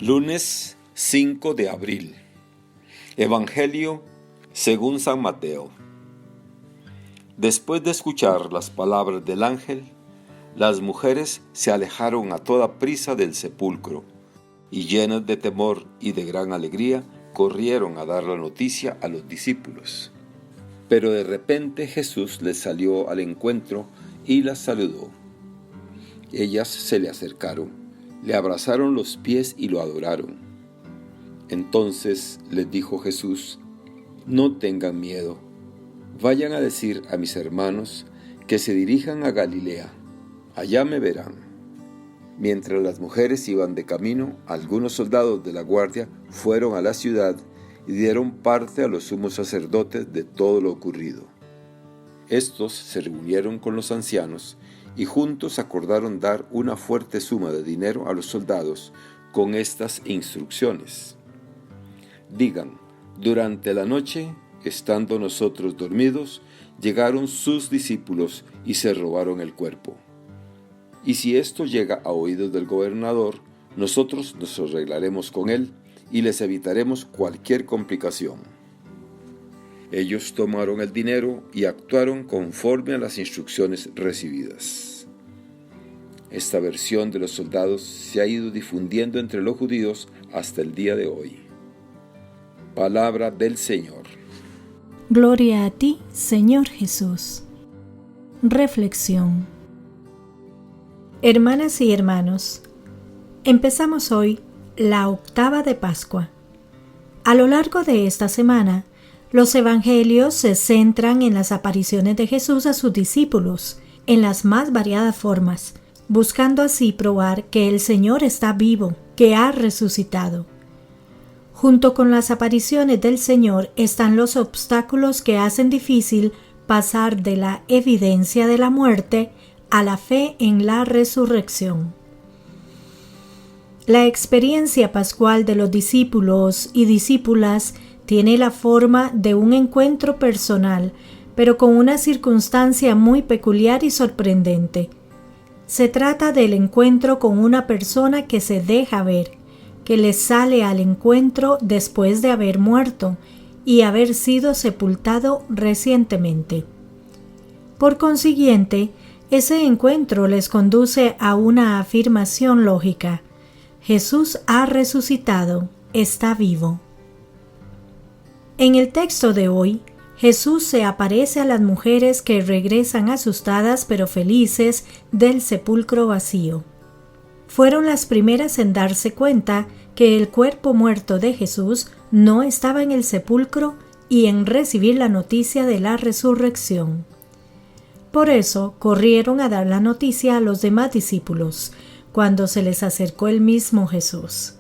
Lunes 5 de abril. Evangelio según San Mateo. Después de escuchar las palabras del ángel, las mujeres se alejaron a toda prisa del sepulcro y, llenas de temor y de gran alegría, corrieron a dar la noticia a los discípulos. Pero de repente Jesús les salió al encuentro y las saludó. Ellas se le acercaron, le abrazaron los pies y lo adoraron. Entonces les dijo Jesús: no tengan miedo, vayan a decir a mis hermanos que se dirijan a Galilea, allá me verán. Mientras las mujeres iban de camino, algunos soldados de la guardia fueron a la ciudad y dieron parte a los sumos sacerdotes de todo lo ocurrido. Estos se reunieron con los ancianos y juntos acordaron dar una fuerte suma de dinero a los soldados con estas instrucciones: digan, durante la noche, estando nosotros dormidos, llegaron sus discípulos y se robaron el cuerpo. Y si esto llega a oídos del gobernador, nosotros nos arreglaremos con él y les evitaremos cualquier complicación. Ellos tomaron el dinero y actuaron conforme a las instrucciones recibidas. Esta versión de los soldados se ha ido difundiendo entre los judíos hasta el día de hoy. Palabra del Señor. Gloria a ti, Señor Jesús. Reflexión. Hermanas y hermanos, empezamos hoy la octava de Pascua. A lo largo de esta semana, los evangelios se centran en las apariciones de Jesús a sus discípulos, en las más variadas formas, buscando así probar que el Señor está vivo, que ha resucitado. Junto con las apariciones del Señor están los obstáculos que hacen difícil pasar de la evidencia de la muerte a la fe en la resurrección. La experiencia pascual de los discípulos y discípulas tiene la forma de un encuentro personal, pero con una circunstancia muy peculiar y sorprendente. Se trata del encuentro con una persona que se deja ver, que le sale al encuentro después de haber muerto y haber sido sepultado recientemente. Por consiguiente, ese encuentro les conduce a una afirmación lógica: Jesús ha resucitado, está vivo. En el texto de hoy, Jesús se aparece a las mujeres que regresan asustadas pero felices del sepulcro vacío. Fueron las primeras en darse cuenta que el cuerpo muerto de Jesús no estaba en el sepulcro y en recibir la noticia de la resurrección. Por eso corrieron a dar la noticia a los demás discípulos, cuando se les acercó el mismo Jesús.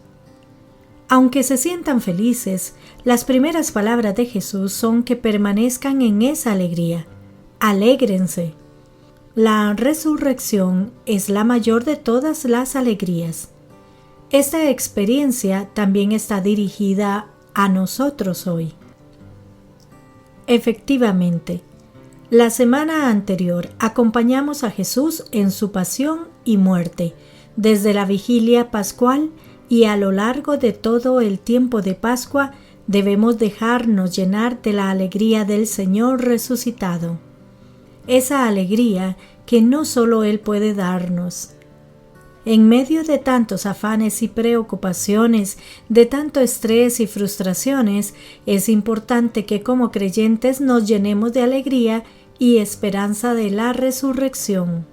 Aunque se sientan felices, las primeras palabras de Jesús son que permanezcan en esa alegría. Alégrense. La resurrección es la mayor de todas las alegrías. Esta experiencia también está dirigida a nosotros hoy. Efectivamente, la semana anterior acompañamos a Jesús en su pasión y muerte, desde la vigilia pascual, y a lo largo de todo el tiempo de Pascua debemos dejarnos llenar de la alegría del Señor resucitado. Esa alegría que no solo Él puede darnos. En medio de tantos afanes y preocupaciones, de tanto estrés y frustraciones, es importante que como creyentes nos llenemos de alegría y esperanza de la resurrección.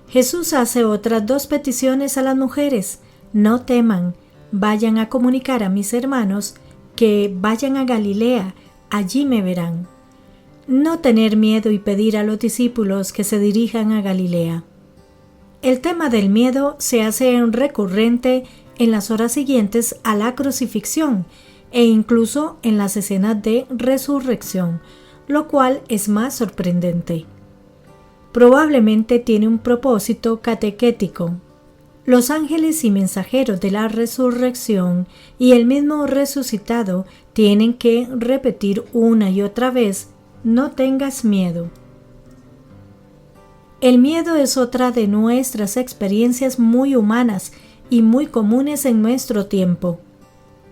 Jesús hace otras dos peticiones a las mujeres: no teman, vayan a comunicar a mis hermanos que vayan a Galilea, allí me verán. No tener miedo y pedir a los discípulos que se dirijan a Galilea. El tema del miedo se hace recurrente en las horas siguientes a la crucifixión e incluso en las escenas de resurrección, lo cual es más sorprendente. Probablemente tiene un propósito catequético. Los ángeles y mensajeros de la resurrección y el mismo resucitado tienen que repetir una y otra vez: no tengas miedo. El miedo es otra de nuestras experiencias muy humanas y muy comunes en nuestro tiempo.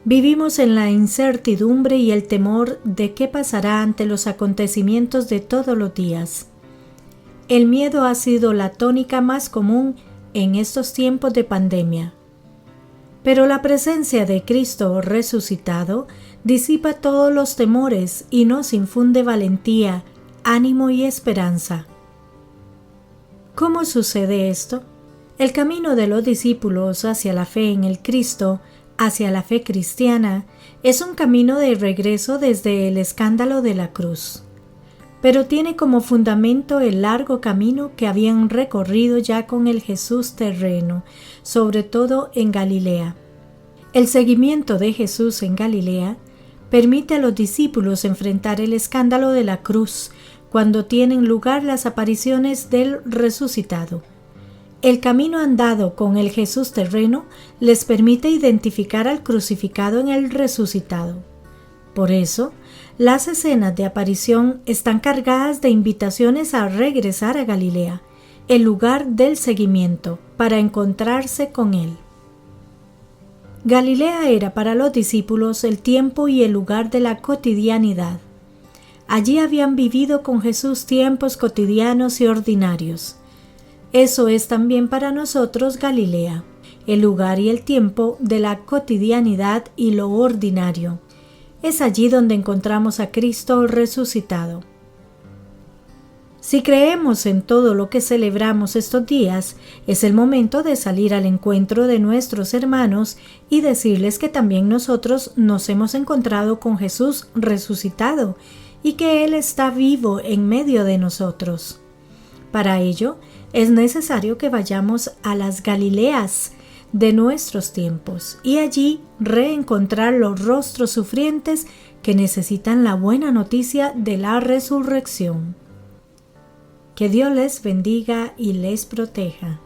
Vivimos en la incertidumbre y el temor de qué pasará ante los acontecimientos de todos los días. El miedo ha sido la tónica más común en estos tiempos de pandemia. Pero la presencia de Cristo resucitado disipa todos los temores y nos infunde valentía, ánimo y esperanza. ¿Cómo sucede esto? El camino de los discípulos hacia la fe en el Cristo, hacia la fe cristiana, es un camino de regreso desde el escándalo de la cruz, pero tiene como fundamento el largo camino que habían recorrido ya con el Jesús terreno, sobre todo en Galilea. El seguimiento de Jesús en Galilea permite a los discípulos enfrentar el escándalo de la cruz cuando tienen lugar las apariciones del resucitado. El camino andado con el Jesús terreno les permite identificar al crucificado en el resucitado. Por eso, las escenas de aparición están cargadas de invitaciones a regresar a Galilea, el lugar del seguimiento, para encontrarse con Él. Galilea era para los discípulos el tiempo y el lugar de la cotidianidad. Allí habían vivido con Jesús tiempos cotidianos y ordinarios. Eso es también para nosotros Galilea, el lugar y el tiempo de la cotidianidad y lo ordinario. Es allí donde encontramos a Cristo resucitado. Si creemos en todo lo que celebramos estos días, es el momento de salir al encuentro de nuestros hermanos y decirles que también nosotros nos hemos encontrado con Jesús resucitado y que Él está vivo en medio de nosotros. Para ello, es necesario que vayamos a las Galileas de nuestros tiempos y allí reencontrar los rostros sufrientes que necesitan la buena noticia de la resurrección. Que Dios les bendiga y les proteja.